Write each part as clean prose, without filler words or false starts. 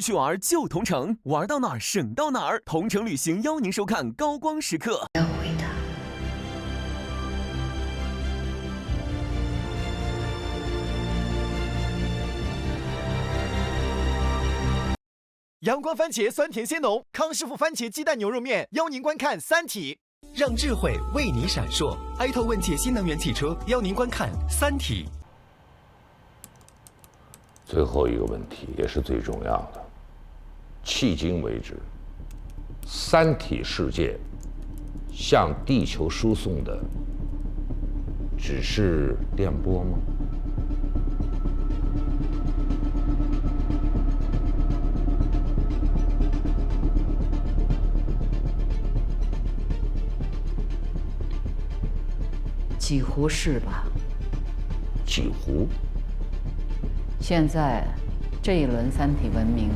去玩就同城，玩到哪儿省到哪儿。同城旅行邀您收看高光时刻。要回答。阳光番茄酸甜鲜浓，康师傅番茄鸡蛋牛肉面邀您观看《三体》，让智慧为你闪烁。埃特问界新能源汽车邀您观看《三体》。最后一个问题也是最重要的，迄今为止，三体世界向地球输送的只是电波吗？几乎是吧？几乎。现在这一轮三体文明，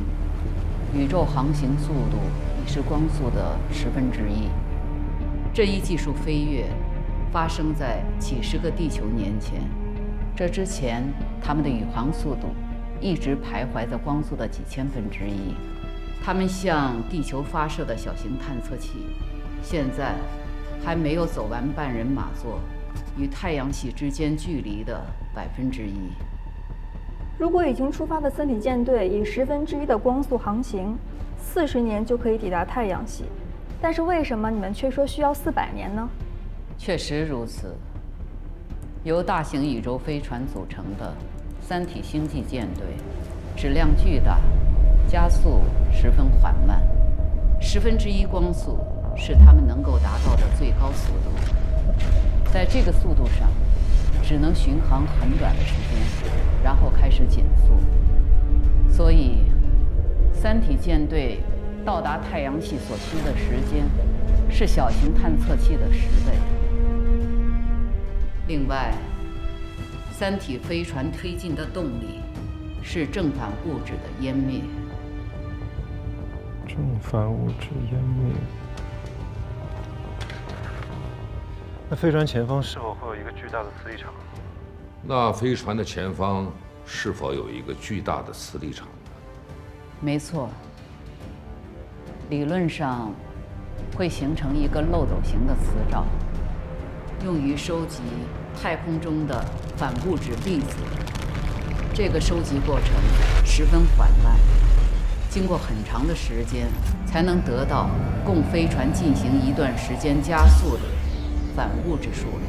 宇宙航行速度已是光速的1/10。这一技术飞跃发生在几十个地球年前，这之前他们的宇航速度一直徘徊在光速的几千分之一。他们向地球发射的小型探测器，现在还没有走完半人马座与太阳系之间距离的1%。如果已经出发的三体舰队以1/10的光速航行，40年就可以抵达太阳系，但是为什么你们却说需要400年呢？确实如此。由大型宇宙飞船组成的三体星际舰队，质量巨大，加速十分缓慢，1/10光速是他们能够达到的最高速度。在这个速度上，只能巡航很短的时间，然后开始减速。所以，三体舰队到达太阳系所需的时间，是小型探测器的10倍。另外，三体飞船推进的动力是正反物质的湮灭。正反物质湮灭。那飞船前方是否会有一个巨大的磁力场？那飞船的前方是否有一个巨大的磁力场呢？没错，理论上会形成一个漏斗形的磁罩，用于收集太空中的反物质粒子。这个收集过程十分缓慢，经过很长的时间才能得到供飞船进行一段时间加速的反物质数量。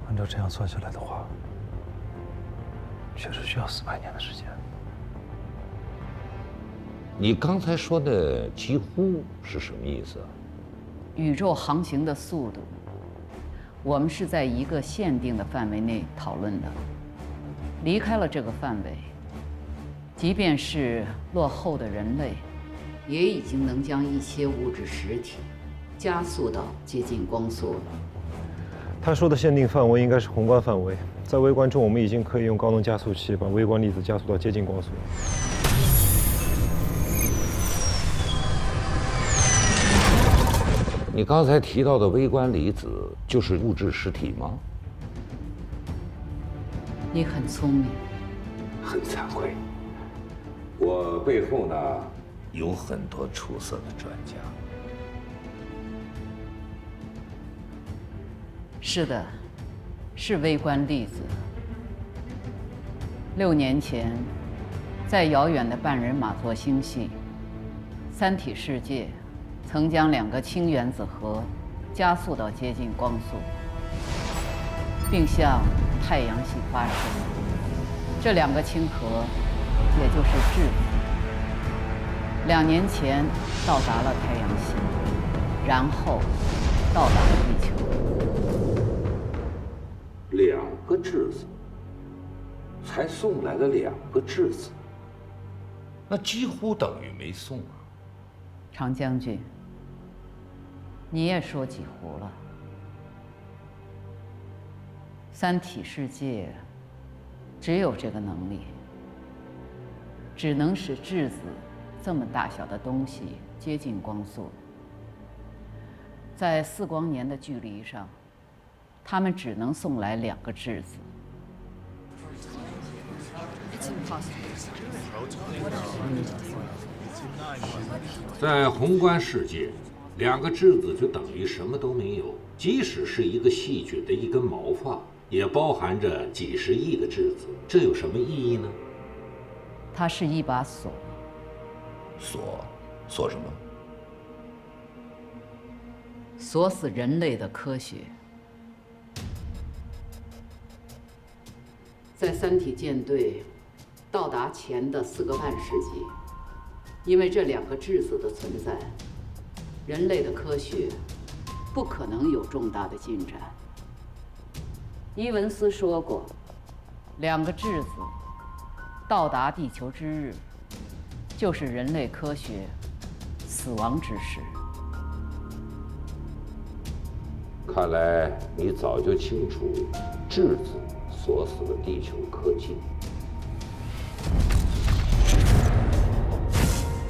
按照这样算下来的话，确实需要400年的时间。你刚才说的几乎是什么意思啊？宇宙航行的速度，我们是在一个限定的范围内讨论的。离开了这个范围，即便是落后的人类，也已经能将一些物质实体加速到接近光速了。他说的限定范围应该是宏观范围，在微观中，我们已经可以用高能加速器把微观粒子加速到接近光速。你刚才提到的微观粒子就是物质实体吗？你很聪明。很惭愧，我背后呢有很多出色的专家。是的，是微观粒子。6年前，在遥远的半人马座星系，三体世界曾将2个氢原子核加速到接近光速，并向太阳系发射。这2个氢核，也就是质子，2年前到达了太阳系，然后到达了地球。2个质子，才送来了2个质子，那几乎等于没送啊。常将军，你也说几乎了。三体世界只有这个能力，只能使质子这么大小的东西接近光速。在4光年的距离上，他们只能送来2个质子。在宏观世界，2个质子就等于什么都没有。即使是一个细菌的一根毛发，也包含着几十亿个质子，这有什么意义呢？它是一把锁。锁什么？锁死人类的科学。在三体舰队到达前的4个半世纪，因为这2个质子的存在，人类的科学不可能有重大的进展。伊文斯说过，2个质子到达地球之日，就是人类科学死亡之时。看来你早就清楚，质子锁死了地球科技。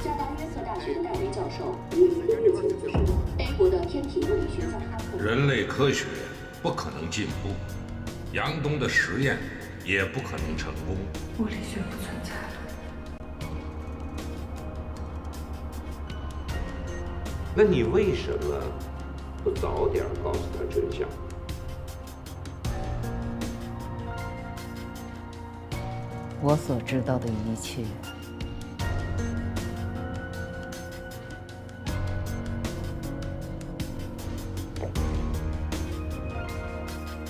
加拿大约瑟大学的戴维教授与科日前指出，A国的天体物理学家哈克。人类科学不可能进步，杨东的实验也不可能成功。物理学不存在了。那你为什么不早点告诉他真相？我所知道的一切，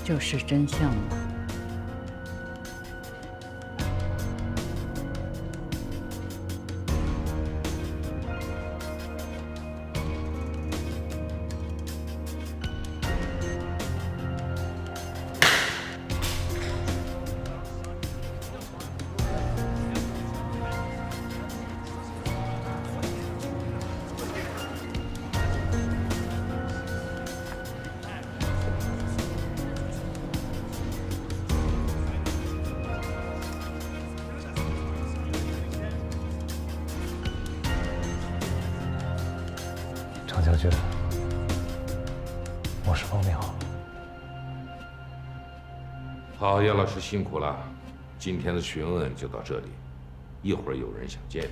就是真相吗？张将军，我是方明浩。好，叶老师辛苦了，今天的询问就到这里，一会儿有人想见你。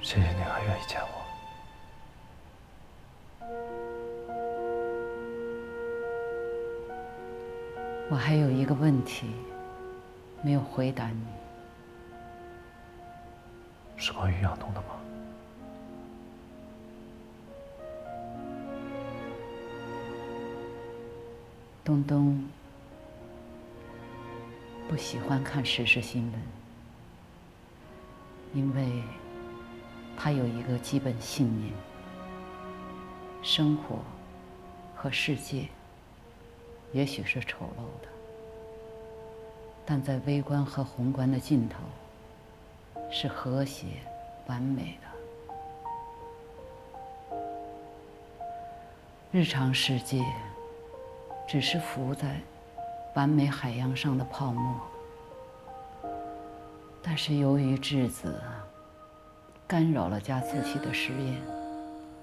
谢谢您还愿意见我。我还有一个问题没有回答你，是关于杨东的吗？东东不喜欢看时事新闻，因为他有一个基本信念：生活和世界也许是丑陋的，但在微观和宏观的尽头是和谐完美的。日常世界只是浮在完美海洋上的泡沫，但是由于质子干扰了加速器的实验，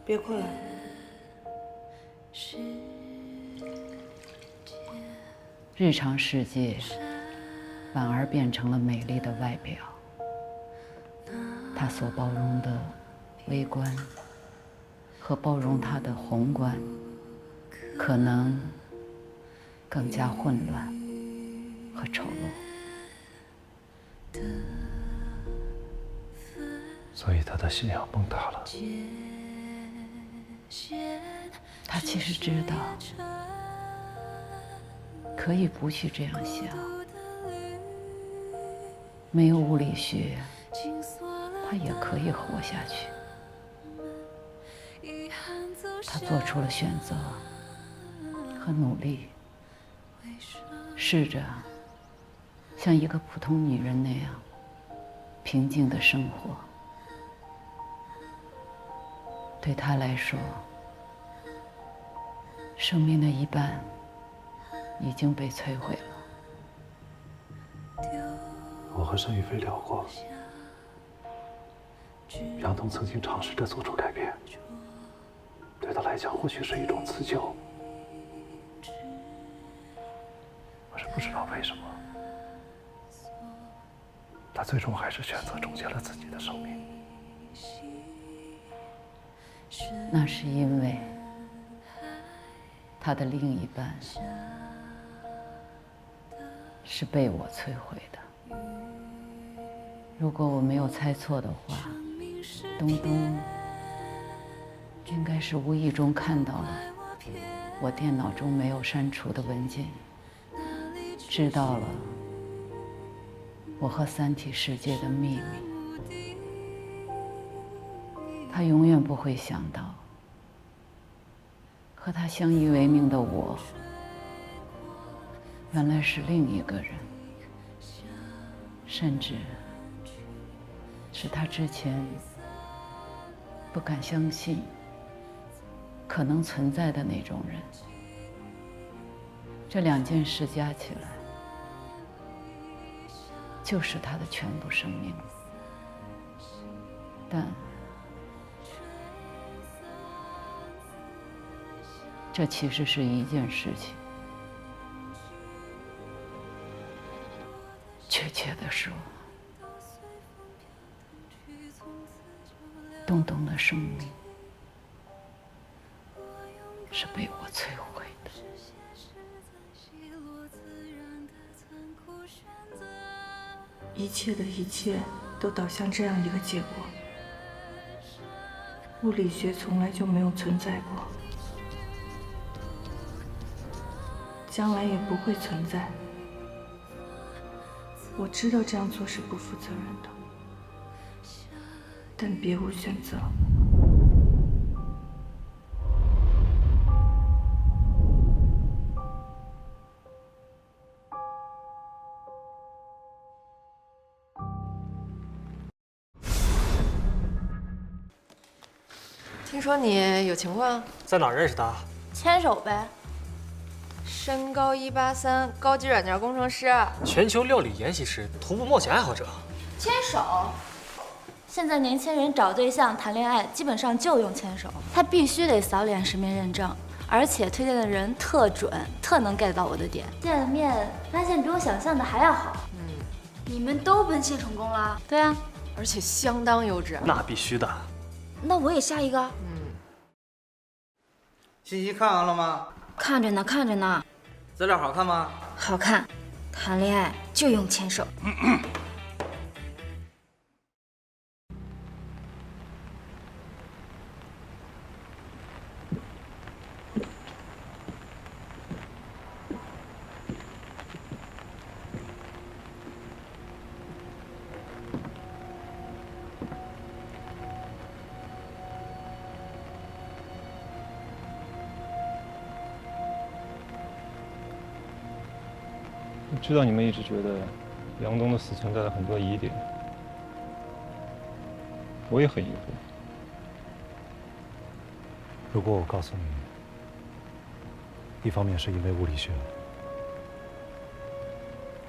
别困，日常世界反而变成了美丽的外表。它所包容的微观和包容它的宏观，可能更加混乱和丑陋。所以他的信仰崩塌了。他其实知道，可以不去这样想。没有物理学，他也可以活下去。他做出了选择和努力，试着像一个普通女人那样平静的生活。对他来说，生命的一半已经被摧毁了。我和沈雨霏聊过，杨东曾经尝试着做出改变，对他来讲或许是一种自救。我是不知道为什么，他最终还是选择终结了自己的生命。那是因为他的另一半是被我摧毁的。如果我没有猜错的话，东东应该是无意中看到了我电脑中没有删除的文件，知道了我和三体世界的秘密。他永远不会想到，和他相依为命的我，原来是另一个人，甚至是他之前不敢相信可能存在的那种人。这两件事加起来，就是他的全部生命。但这其实是一件事情，确切的说，东东的生命是被我摧毁的。一切的一切都导向这样一个结果。物理学从来就没有存在过，将来也不会存在。我知道这样做是不负责任的，但别无选择。听说你有情况，在哪儿认识的？牵手呗。身高183，高级软件工程师，全球料理研习师，徒步冒险爱好者。牵手。现在年轻人找对象、谈恋爱，基本上就用牵手。他必须得扫脸实名认证，而且推荐的人特准，特能 get 到我的点。见了面发现比我想象的还要好。你们都奔现成功了？对啊，而且相当优质。那必须的。那我也下一个。信息看完了吗？看着呢，看着呢。资料好看吗？好看。谈恋爱就用牵手。我知道你们一直觉得杨东的死存在了很多疑点，我也很疑惑。如果我告诉你，一方面是因为物理学，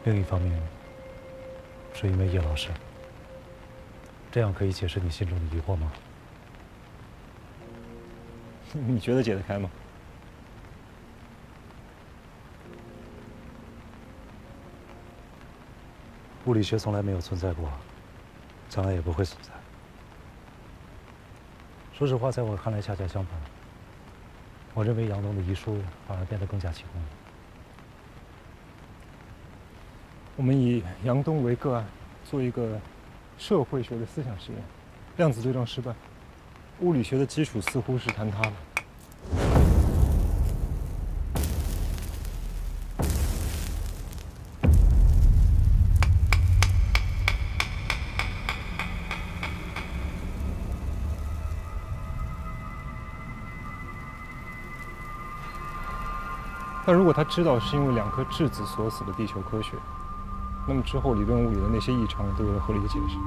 另一方面是因为叶老师，这样可以解释你心中的疑惑吗？你觉得解得开吗？物理学从来没有存在过，将来也不会存在。说实话，在我看来恰恰相反。我认为杨东的遗书反而变得更加奇怪了。我们以杨东为个案，做一个社会学的思想实验。量子对撞失败，物理学的基础似乎是坍塌了。那如果他知道是因为2颗质子所死的地球科学，那么之后理论物理的那些异常都有了合理的解释。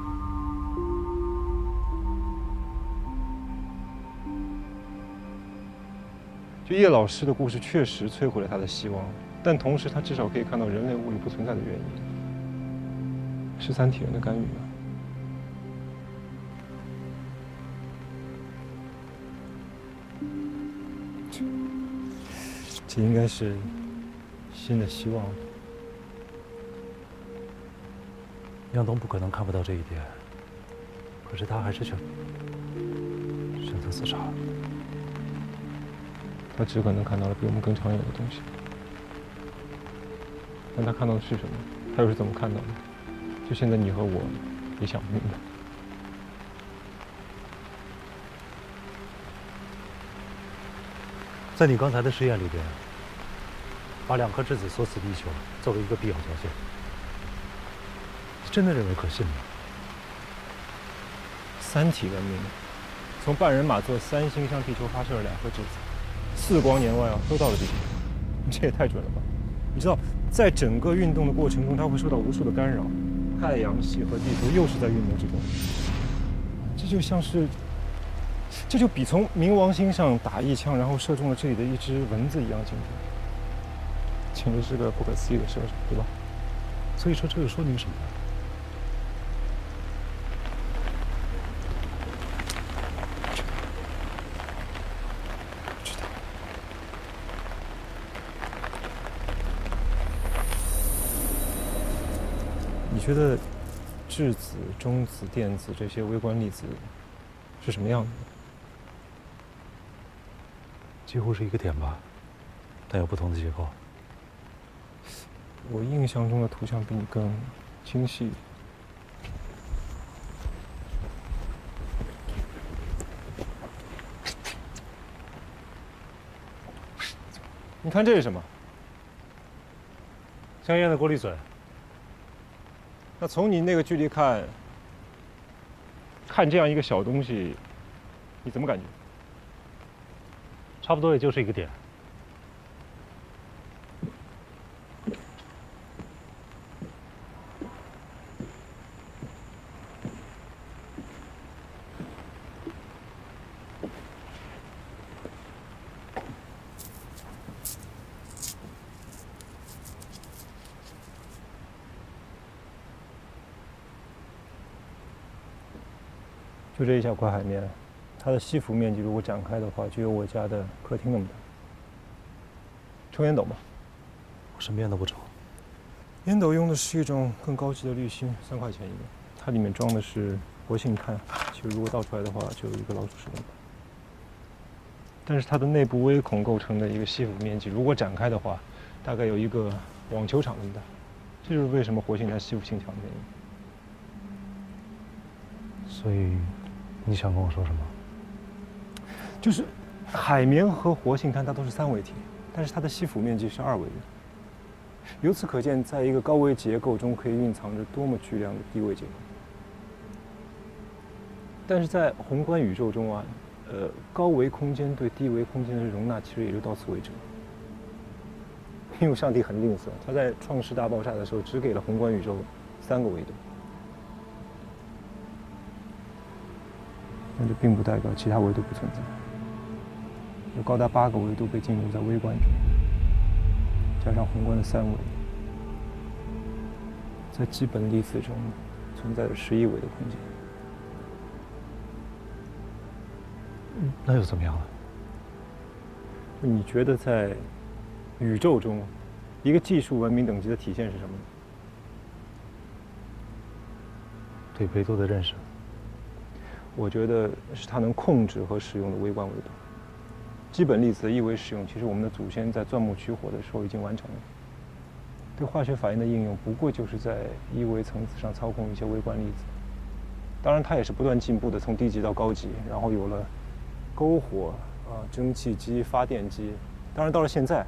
就叶老师的故事确实摧毁了他的希望，但同时他至少可以看到人类物理不存在的原因，是3体人的干预啊。这应该是新的希望。杨东不可能看不到这一点，可是他还是选择自杀了。他只可能看到了比我们更长远的东西，但他看到的是什么？他又是怎么看到的？就现在你和我也想不明白。在你刚才的实验里边，把2颗质子锁死地球作为一个必要条件，真的认为可信吗？3体文明，从半人马座3星向地球发射了2颗质子，4光年外都到了地球，这也太准了吧！你知道，在整个运动的过程中，它会受到无数的干扰，太阳系和地球又是在运动之中，这就像是。这就比从冥王星上打一枪，然后射中了这里的一只蚊子一样精准，简直是个不可思议的射手，对吧？所以说，这又说明什么？知道。你觉得质子、中子、电子这些微观粒子是什么样子的？几乎是一个点吧，但有不同的结构。我印象中的图像比你更精细。你看这是什么？香烟的过滤嘴。那从你那个距离看，这样一个小东西，你怎么感觉？差不多也就是一个点。就这一小块海绵，它的吸附面积如果展开的话，就有我家的客厅那么大。抽烟斗吗？我什么烟都不抽。烟斗用的是一种更高级的滤芯，3块钱一个，它里面装的是活性炭，其实如果倒出来的话，就有一个老鼠屎那么大。但是它的内部微孔构成的一个吸附面积，如果展开的话，大概有一个网球场那么大。这就是为什么活性炭吸附性强的原因。所以，你想跟我说什么？就是海绵和活性炭它都是3维体，但是它的吸附面积是2维的。由此可见，在一个高维结构中可以蕴藏着多么巨量的低维结构。但是在宏观宇宙中啊，高维空间对低维空间的容纳其实也就到此为止。因为上帝很吝啬，他在创世大爆炸的时候只给了宏观宇宙3个维度。但这并不代表其他维度不存在，有高达8个维度被进入在微观中，加上宏观的3维，在基本粒子中存在着11维的空间。那又怎么样了？你觉得在宇宙中，一个技术文明等级的体现是什么呢？对维度的认识？我觉得是它能控制和使用的微观维度。基本粒子的一维使用，其实我们的祖先在钻木取火的时候已经完成了。对化学反应的应用，不过就是在一维层次上操控一些微观粒子。当然，它也是不断进步的，从低级到高级，然后有了篝火蒸汽机、发电机。当然，到了现在，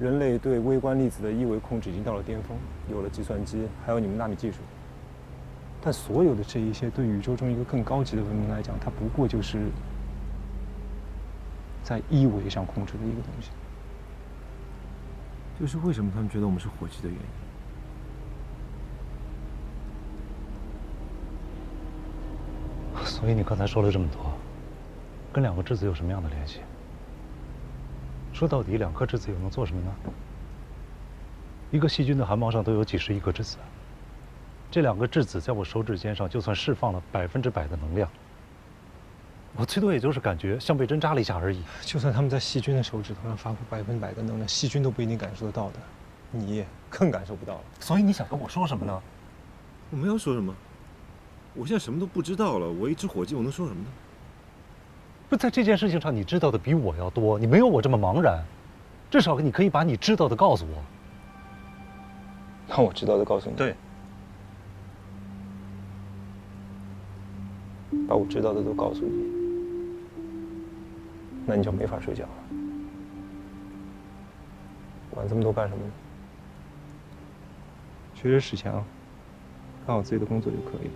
人类对微观粒子的一维控制已经到了巅峰，有了计算机，还有你们纳米技术。但所有的这一些，对宇宙中一个更高级的文明来讲，它不过就是在一维上控制的一个东西。就是为什么他们觉得我们是火鸡的原因。所以你刚才说了这么多，跟两个质子有什么样的联系？说到底，两颗质子又能做什么呢？一个细菌的汗毛上都有几十亿个质子，这两个质子在我手指尖上，就算释放了100%的能量，我最多也就是感觉像被针扎了一下而已。就算他们在细菌的手指头上发布100%的能量，细菌都不一定感受得到的，你更感受不到了。所以你想跟我说什么呢？我没有说什么，我现在什么都不知道了。我一只火鸡，我能说什么呢？不，在这件事情上，你知道的比我要多，你没有我这么茫然，至少你可以把你知道的告诉我。那我知道的告诉你。对。把我知道的都告诉你，那你就没法睡觉了。管这么多干什么呢？学着史强，干好自己的工作就可以了。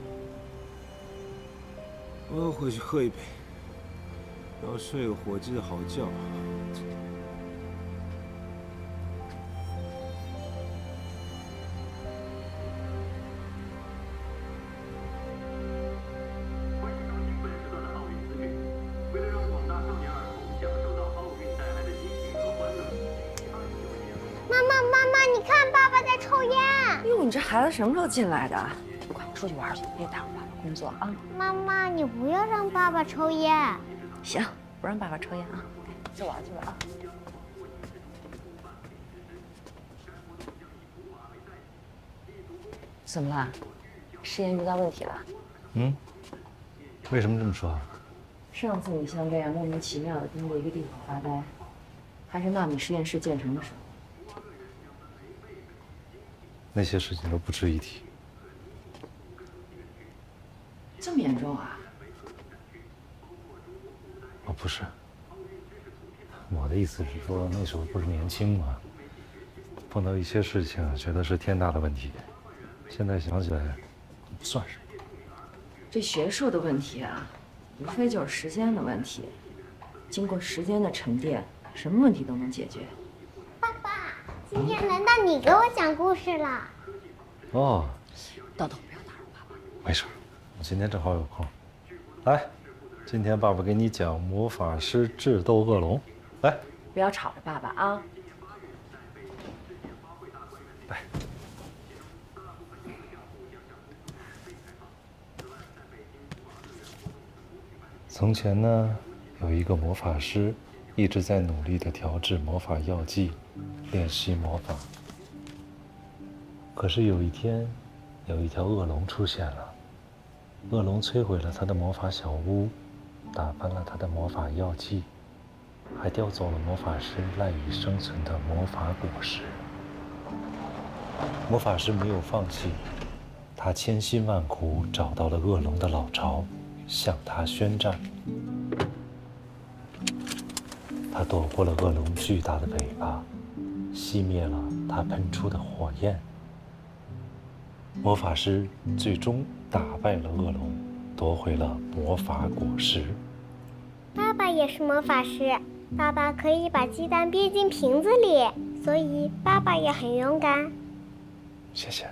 我要回去喝一杯，要睡个火鸡的好觉。你这孩子什么时候进来的？快出去玩去，别耽误爸爸工作啊！妈妈，你不要让爸爸抽烟。行，不让爸爸抽烟啊！去玩去吧啊！怎么了？实验遇到问题了？为什么这么说？上次你像这样莫名其妙的盯着一个地方发呆，还是纳米实验室建成的时候。那些事情都不值一提。这么严重啊？哦，不是，我的意思是说，那时候不是年轻嘛，碰到一些事情，觉得是天大的问题，现在想起来，不算什么。这学术的问题啊，无非就是时间的问题，经过时间的沉淀，什么问题都能解决。今天轮到你给我讲故事了。哦，豆豆，不要打扰爸爸。没事，我今天正好有空。来，今天爸爸给你讲魔法师智斗恶龙。来，不要吵着爸爸啊。来。从前呢，有一个魔法师，一直在努力地调制魔法药剂。练习魔法，可是有一天，有一条恶龙出现了。恶龙摧毁了他的魔法小屋，打翻了他的魔法药剂，还叼走了魔法师赖以生存的魔法果实。魔法师没有放弃，他千辛万苦找到了恶龙的老巢，向他宣战。他躲过了恶龙巨大的尾巴，熄灭了它喷出的火焰。魔法师最终打败了恶龙，夺回了魔法果实。爸爸也是魔法师，爸爸可以把鸡蛋憋进瓶子里，所以爸爸也很勇敢。谢谢。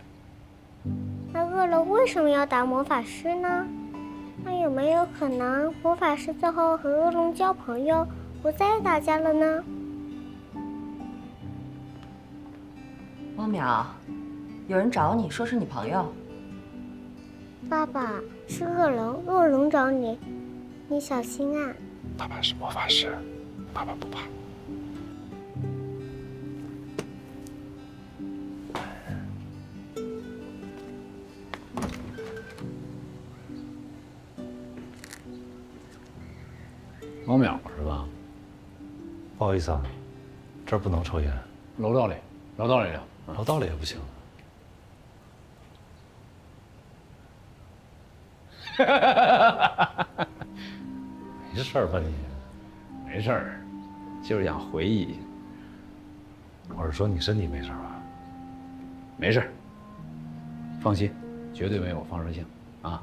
那恶龙为什么要打魔法师呢？那有没有可能魔法师最后和恶龙交朋友，不再打架了呢？汪淼，有人找你，说是你朋友。爸爸，是恶龙，恶龙找你，你小心啊。爸爸是魔法师，爸爸不怕。王淼是吧？不好意思啊，这儿不能抽烟。楼道里，楼道里聊。楼道里也不行。没事吧你？没事儿，就是想回忆。我是说你身体没事吧？没事，放心，绝对没有放射性啊！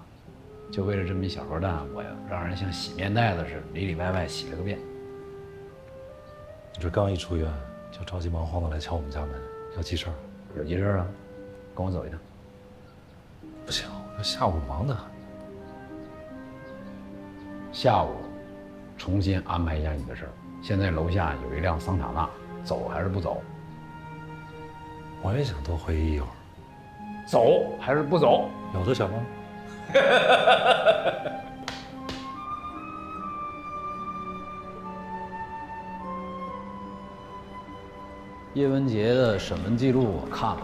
就为了这么一小核弹，我让人像洗面袋子似的里里外外洗了个遍。你这刚一出院，就着急忙慌的来敲我们家门，有急事儿？有急事儿啊？跟我走一趟。不行，我下午忙得很。下午重新安排一下你的事儿。现在楼下有一辆桑塔纳，走还是不走？我也想多回忆一会儿。走还是不走？有的选吗？叶文洁的审问记录我看了，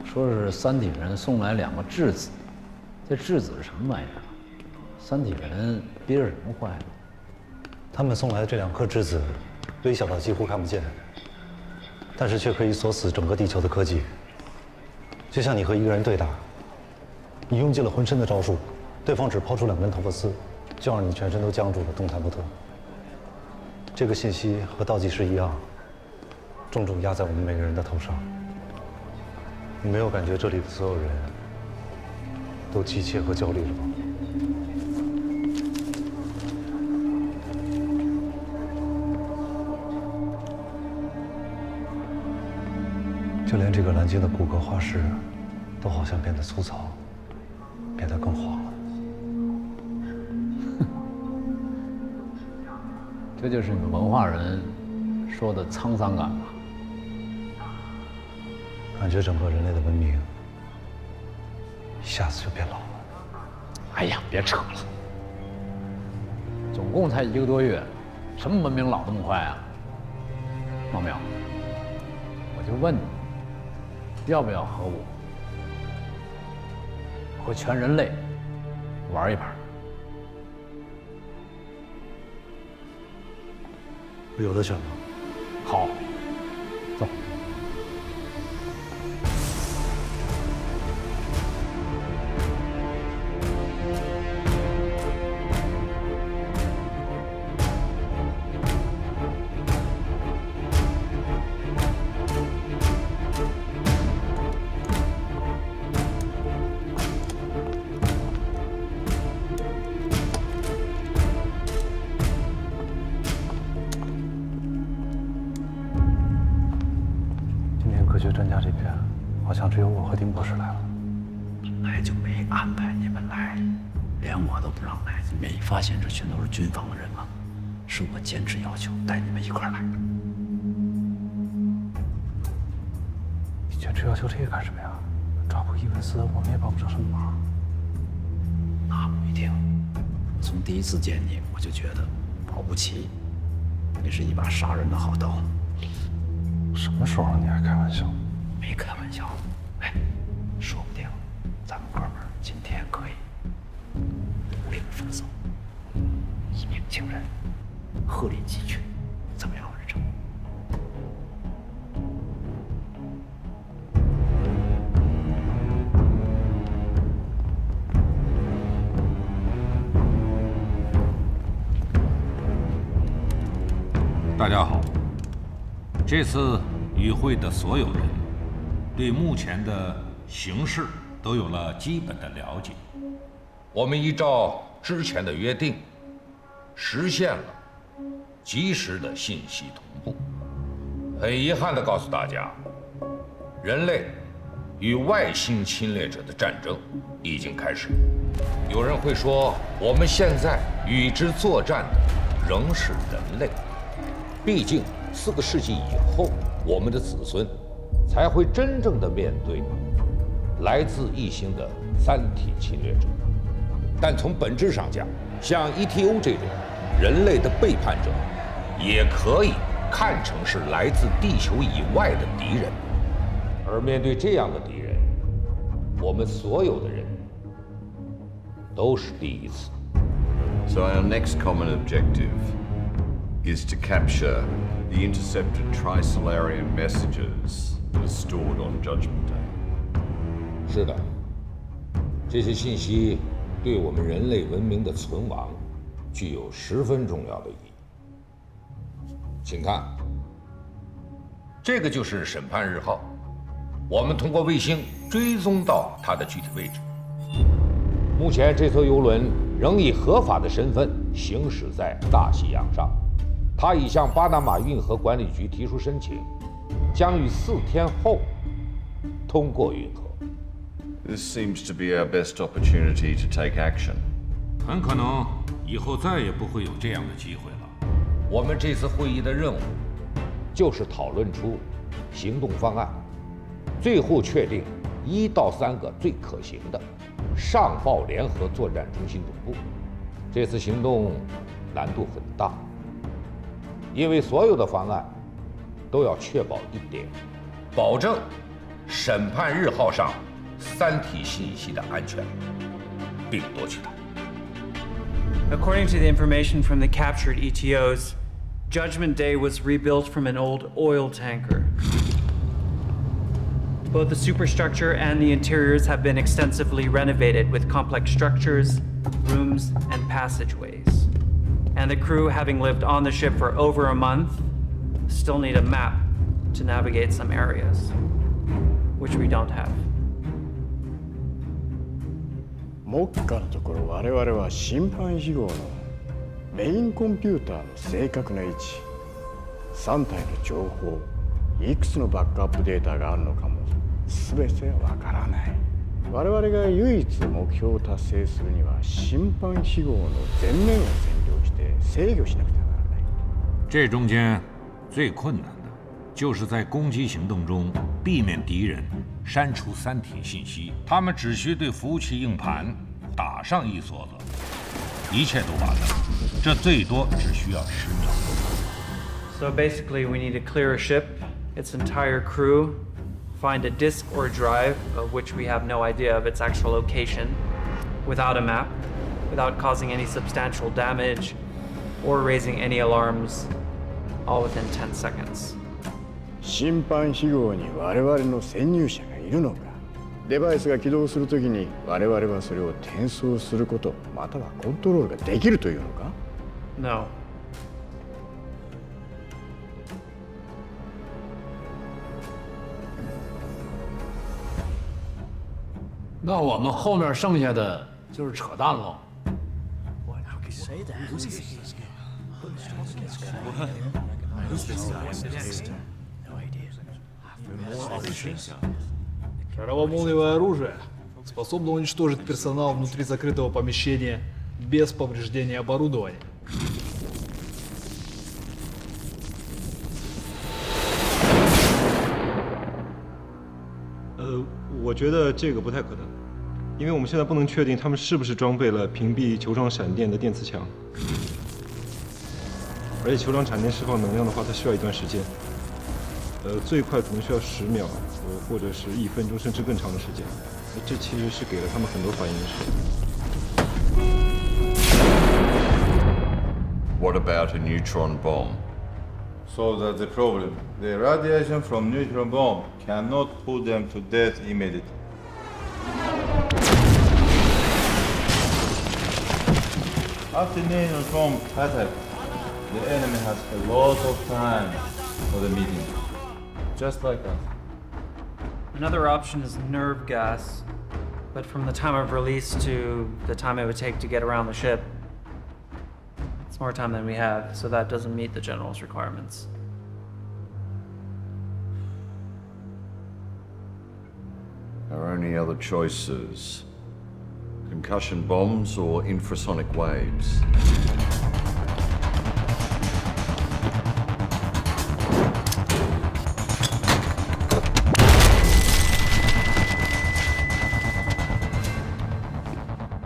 说是三体人送来2个质子，这质子是什么玩意儿？三体人憋着什么坏了？他们送来的这2颗质子，微小到几乎看不见，但是却可以锁死整个地球的科技。就像你和一个人对打，你用尽了浑身的招数，对方只抛出2根头发丝，就让你全身都僵住了，动弹不得。这个信息和倒计时一样，重重压在我们每个人的头上。你没有感觉这里的所有人都急切和焦虑了吗？就连这个蓝鲸的骨骼化石，都好像变得粗糙，变得更黄了。这就是你们文化人说的沧桑感吧？感觉整个人类的文明一下子就变老了。哎呀，别扯了，总共才1个多月，什么文明老这么快啊？王淼，我就问你，要不要和我，和全人类玩一盘？有的选吗？好，走。科学专家这边好像只有我和丁博士来了。本来就没安排你们来，连我都不让来。没发现这全都是军方的人吗？是我坚持要求带你们一块来。你坚持要求这个干什么呀？抓捕伊文斯，我们也帮不上什么忙。那不一定。从第一次见你，我就觉得保不齐你是一把杀人的好刀。什么时候了？你还开玩笑？没开玩笑。哎，说不定咱们哥们儿今天可以无领分手，一鸣惊人，鹤立鸡群，怎么样，日程？大家好，这次与会的所有人对目前的形势都有了基本的了解。我们依照之前的约定，实现了及时的信息同步。很遗憾地告诉大家，人类与外星侵略者的战争已经开始。有人会说，我们现在与之作战的仍是人类。毕竟4个世纪以后，我们的子孙才会真正的面对来自异星的三体侵略者。但从本质上讲，像 ETO 这种人类的背叛者，也可以看成是来自地球以外的敌人。而面对这样的敌人，我们所有的人都是第一次。 So our next common objective is to capture the intercepted Trisolarian messages that are stored on Judgment Day. 是的，这些信息对我们人类文明的存亡具有十分重要的意义。请看，这个就是审判日号，我们通过卫星追踪到它的具体位置。目前，这艘游轮仍以合法的身份行驶在大西洋上，它已向巴拿马运河管理局提出申请，将于4天后通过运河。This seems to be our best opportunity to take action. 很可能以后再也不会有这样的机会了。我们这次会议的任务就是讨论出行动方案，最后确定1到3个最可行的，上报联合作战中心总部。这次行动难度很大，因为所有的方案都要确保一点，保证审判日号上三体信息的安全，并夺取它。According to the information from the captured ETOs, Judgment Day was rebuilt from an old oil tanker. Both the superstructure and the interiors have been extensively renovated with complex structures, rooms, and passageways. And the crew, having lived on the ship for over a month, still need a map to navigate some areas, which we don't have. 目下のところ我々は審判非合のメインコンピューターの正確な位置、3体の情報、いくつのバックアップデータがあるのかも全てはわからない。我々が唯一目標を達成するには審判非合の全面を占領して制御しなくてはならない。这中间最困难的就是在攻击行动中避免敌人删除三体信息，他们只需对服务器硬盘打上一梭子，一切都完了。这最多只需要10秒。So basically, we need to clear a ship, its entire crew, find a disk or drive of which we have no idea of its actual location, without a map, without causing any substantial damage, or raising any alarms, all within 10 seconds. 審判非合に我々の潜入者がいるのか、デバイスが起動するときに我々はそれを転送することまたはコントロールができるというのか？ No. 那我们后面剩下的就是扯淡喽。Травмолевое оружие способно уничтожить персонал внутри закрытого помещения без повреждения оборудования. 我觉得这个不太可能，因为我们现在不能确定他们是不是装备了屏蔽球状闪电的电磁墙，而且球状闪电释放能量的话，它需要一段时间，最快可能需要10秒，或者是1分钟，甚至更长的时间。这其实是给了他们很多反应的时间。 What about a neutron bomb? So that's the problem. The radiation from neutron bomb cannot put them to death immediately. After neutron bomb attack, the enemy has a lot of time for the meeting. Just like us. Another option is nerve gas, but from the time of release to the time it would take to get around the ship, it's more time than we have, so that doesn't meet the general's requirements. Our only other choices: concussion bombs or infrasonic waves.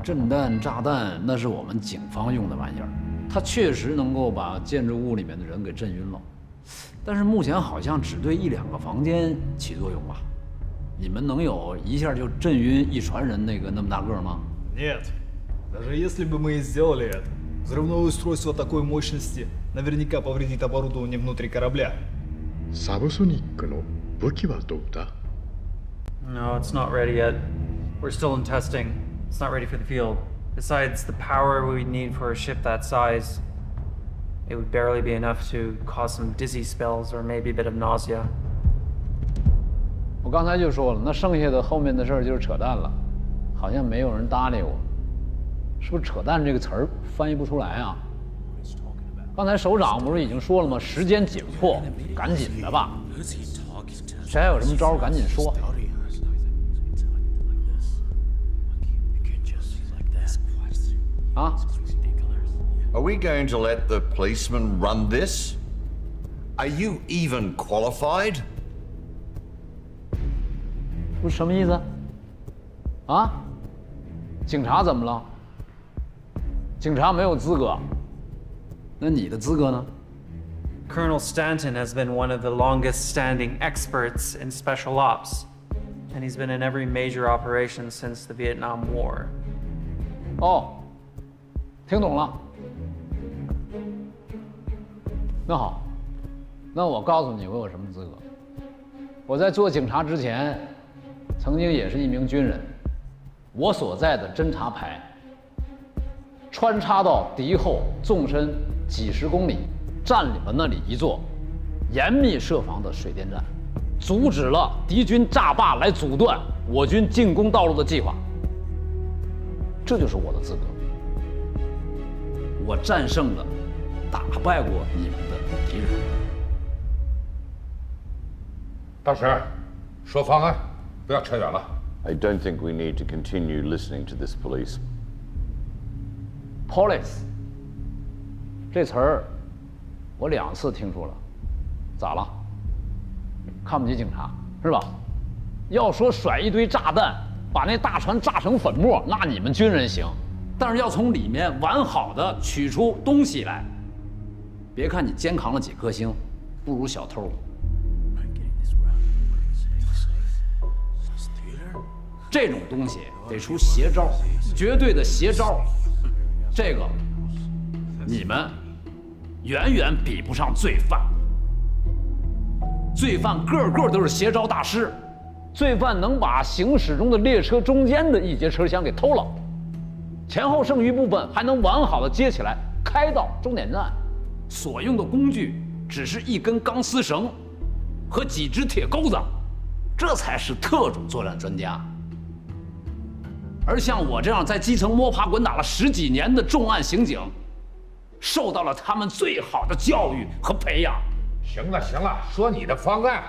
震弹、炸弹，那是我们警方用的玩意儿，它确实能够把建筑物里面的人给震晕了，但是目前好像只对1、2个房间起作用吧？你们能有一下就震晕一船人那么大个吗？ Нет. Даже если бы мы и сделали это, Взрывное устройство такой мощности наверняка повредит оборудование внутри корабля. サブソニックの武器はどうだ? No, it's not ready yet. We're still in testing. It's not ready for the field. Besides the power we need for a ship that size, it would barely be enough to cause some dizzy spells or maybe a bit of nausea. 我刚才就说了，那剩下的后面的事儿就是扯淡了，好像没有人搭理我，是不是扯淡这个词儿翻译不出来啊？刚才首长不是已经说了吗？时间紧迫，赶紧的吧。谁还有什么招儿，赶紧说。啊 Are we going to let the policeman run this? Are you even qualified? 不是什么意思？啊？警察怎么了？警察没有资格。那你的资格呢？ Colonel Stanton has been one of the longest-standing experts in special ops, and he's been in every major operation since the Vietnam War. 哦，听懂了。那好，那我告诉你我有什么资格。我在做警察之前，曾经也是一名军人。我所在的侦察排穿插到敌后纵深几十公里，占领了那里一座严密设防的水电站，阻止了敌军炸坝来阻断我军进攻道路的计划。这就是我的资格。我战胜了，打败过你们的敌人。大婶，说方案，不要扯远了。 I don't think we need to continue listening to this police. Police 这词儿，我2次听说了，咋了？看不起警察是吧？要说甩一堆炸弹，把那大船炸成粉末，那你们军人行，但是要从里面完好的取出东西来，别看你肩扛了几颗星，不如小偷。 这种东西得出邪招，绝对的邪招。这个，你们远远比不上罪犯。罪犯个个都是邪招大师，罪犯能把行驶中的列车中间的一节车厢给偷了，前后剩余部分还能完好的接起来开到终点站。所用的工具只是一根钢丝绳和几只铁钩子，这才是特种作战专家。 而像我这样在基层摸爬滚打了10几年的重案刑警，受到了他们最好的教育和培养。行了行了，说你的方案，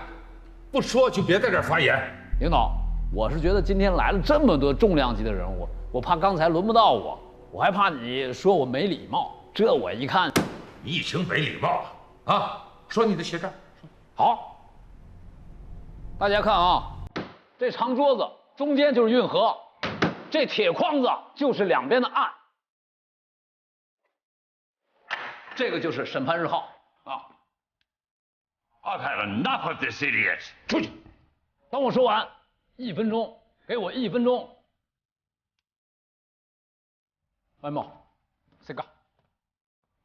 不说就别在这儿发言。领导，我是觉得今天来了这么多重量级的人物，我怕刚才轮不到我，我还怕你说我没礼貌。这我一看，你已经没礼貌了啊！说你的邪招。好，大家看啊，这长桌子中间就是运河。 这铁框子就是两边的岸，这个就是审判日号啊。I've had enough of this idiot。出去，等我说完，1分钟，给我1分钟。外贸，这个，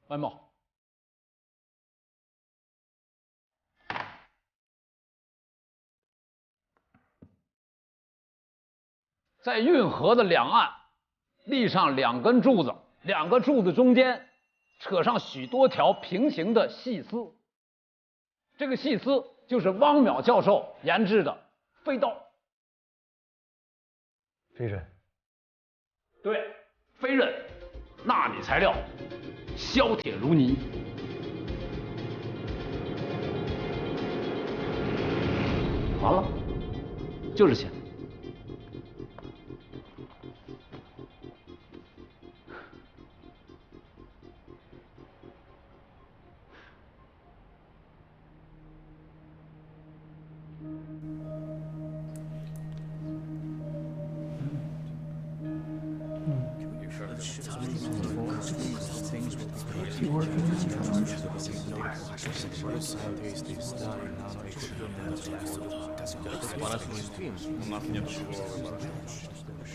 外贸。在运河的两岸立上2根柱子，2个柱子中间扯上许多条平行的细丝。这个细丝就是汪淼教授研制的飞刀。飞刃。对，飞刃，纳米材料，削铁如泥。完了，就这些。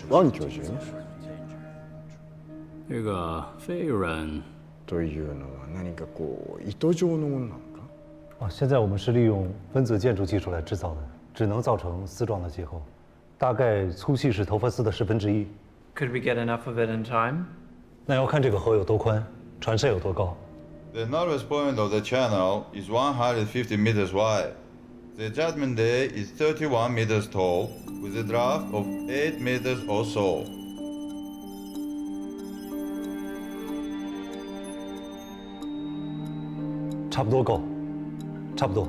王教授，这个飞软というのは何かこう糸状のものなのか？现在我们是利用分子建筑技术来制造的，只能造成丝状的结构，大概粗细是头发丝的1/10。Could we get enough of it in time? 那要看这个河有多宽，船身有多高。The northwest point of the channel is 150 meters wide. The Judgment Day is 31 meters tall, with a draft of 8 meters or so. 差不多够，差不多。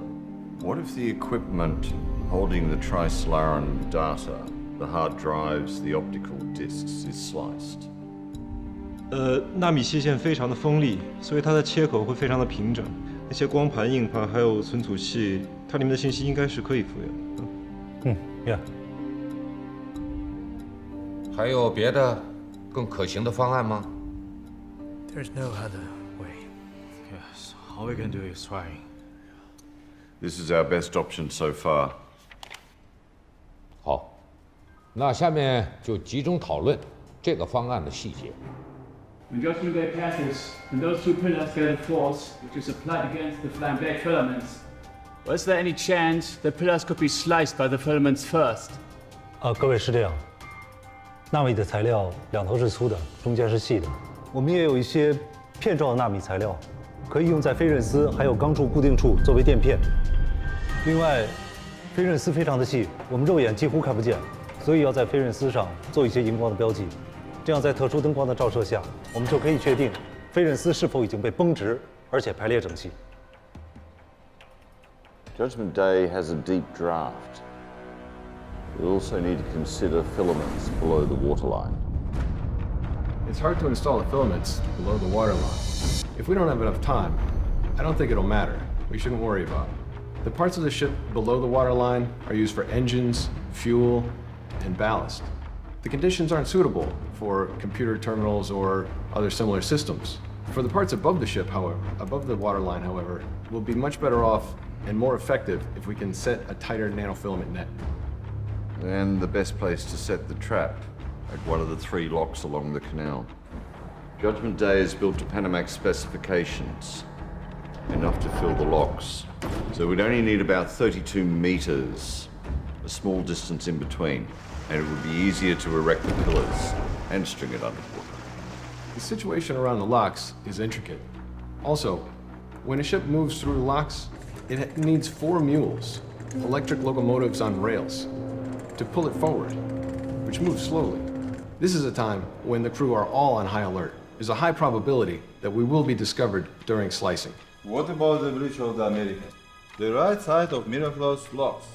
What if the equipment holding the Trisolaran data, the hard drives, the optical discs, is sliced? 纳米切线非常的锋利，所以它的切口会非常的平整。那些光盘、硬盘还有存储器，它里面的信息应该是可以复原的。呀。还有别的更可行的方案吗 ？There's no other way. Yes, all we can do is try. This is our best option so far. 好，那下面就集中讨论这个方案的细节。When Judgment Day passes, and those two pillars get a force which is applied against the flambeau filaments, was there any chance the pillars could be sliced by the filaments first? 各位是这样，纳米的材料两头是粗的，中间是细的。我们也有一些片状的纳米材料，可以用在飞刃丝还有钢柱固定处作为垫片。另外，飞刃丝非常的细，我们肉眼几乎看不见，所以要在飞刃丝上做一些荧光的标记。这样，在特殊灯光的照射下，我们就可以确定飞刃丝是否已经被绷直，而且排列整齐。Judgment Day has a deep draft. We also need to consider filaments below the waterline. It's hard to install the filaments below the waterline. If we don't have enough time, I don't think it'll matter. We shouldn't worry about it. The parts of the ship below the waterline are used for engines, fuel, and ballast. The conditions aren't suitable for computer terminals or other similar systems. For the parts above the ship, however, above the waterline, however, we'll be much better off and more effective if we can set a tighter nanofilament net. And the best place to set the trap, at one of the 3 locks along the canal. Judgment Day is built to Panamax specifications, enough to fill the locks. So we'd only need about 32 meters, a small distance in between, and it would be easier to erect the pillars and string it underwater. The situation around the locks is intricate. Also, when a ship moves through the locks, it needs 4 mules, electric locomotives on rails, to pull it forward, which moves slowly. This is a time when the crew are all on high alert. There's a high probability that we will be discovered during slicing. What about the Bridge of the Americas? The right side of Miraflores locks.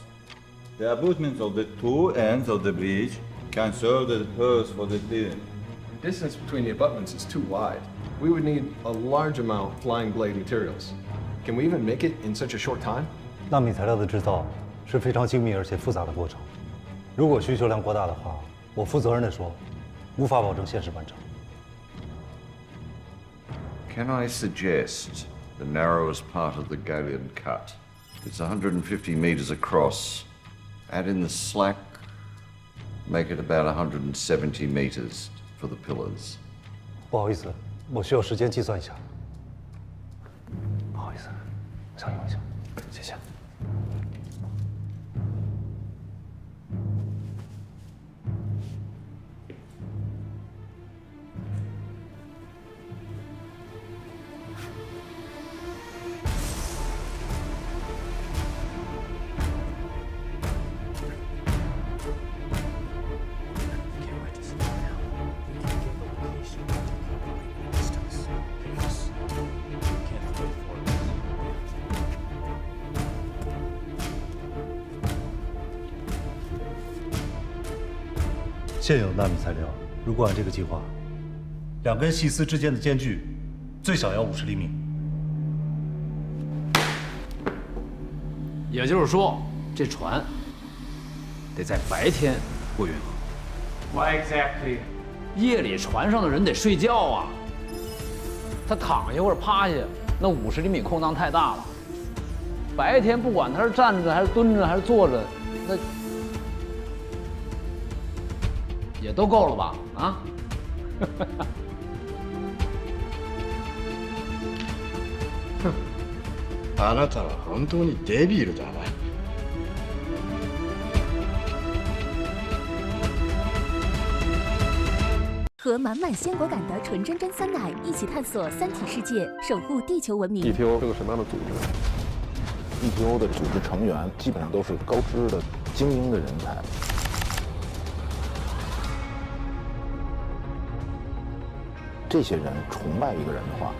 The abutments of the 2 ends of the bridge can serve as pillars for the clearing. The distance between the abutments is too wide. We would need a large amount of flying blade materials. Can we even make it in such a short time? 纳米材料的制造是非常精密而且复杂的过程。如果需求量过大的话，我负责任地说，无法保证限时完成。Can I suggest the narrowest part of the galleon cut? It's 150 meters across. Add in the slack, make it about 170 meters for the pillars. 不好意思，我需要时间计算一下。不好意思，稍等一下，谢谢。现有纳米材料，如果按这个计划，2根细丝之间的间距最少要50厘米。也就是说，这船得在白天过运河。Why exactly? 夜里船上的人得睡觉啊，他躺下或者趴下，那50厘米空档太大了。白天不管他是站着还是蹲着还是坐着，那也都够了吧？啊？あなたは本当にデビルだな。和满满鲜果感的纯真真酸奶一起探索三体世界，守护地球文明。 ETO 是个什么样的组织 ？ETO 的组织成员基本上都是高知的精英的人才。这些人崇拜一个人的话，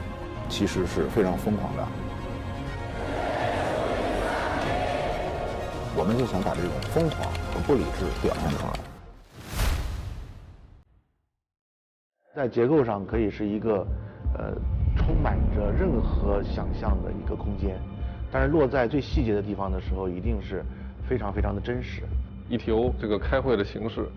其实是非常疯狂的。我们就想把这种疯狂和不理智表现出来。 在结构上可以是一个，充满着任何想象的一个空间，但是落在最细节的地方的时候，一定是非常非常的真实。ETO 这个开会的形式，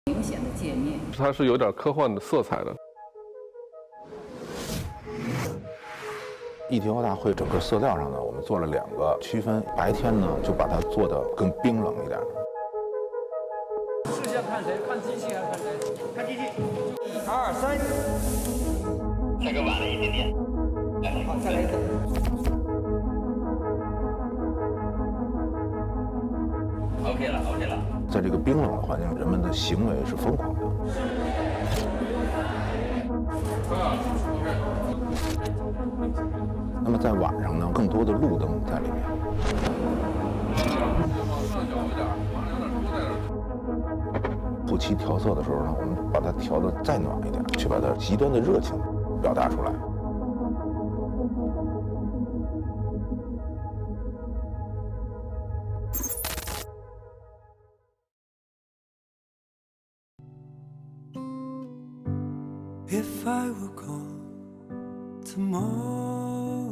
明显的界面，它是有点科幻的色彩的。 ETO 大会整个色调上呢，我们做了2个区分。白天呢，就把它做得更冰冷一点。视线看谁？看机器还是看谁？看机器。1、2、3。这个晚了一点点。来，好，再来一个。OK 了 ，OK 了。在这个冰冷的环境，人们的行为是疯狂的。 那么在晚上呢，更多的路灯在里面。后期调色的时候呢，我们把它调得再暖一点，去把它极端的热情表达出来。If I were gone tomorrow,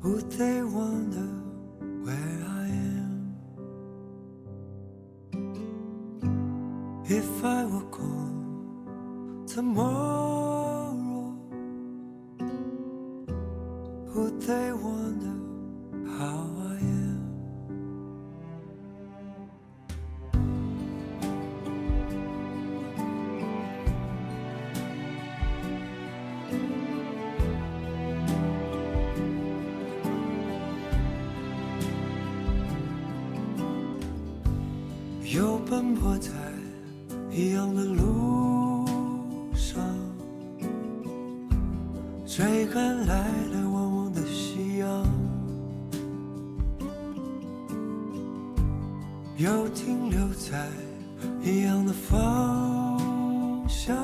would they wonder where I am? If I were gone tomorrow, would they wonder how I am?又奔波在一样的路上，追赶来来往往的夕阳，又停留在一样的方向，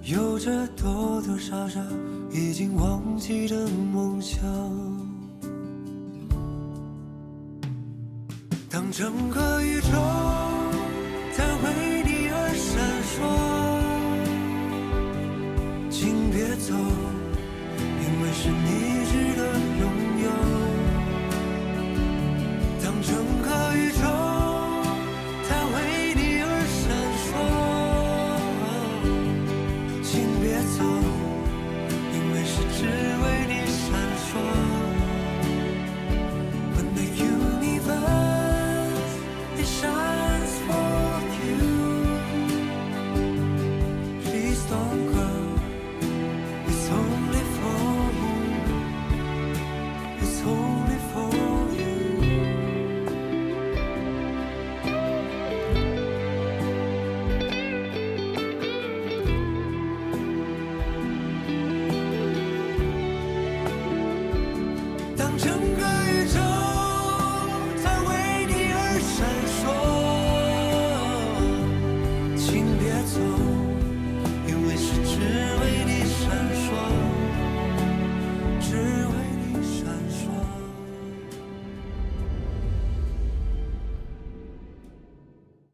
有着多多少少已经忘记的梦想。当整个宇宙在为你而闪烁，请别走。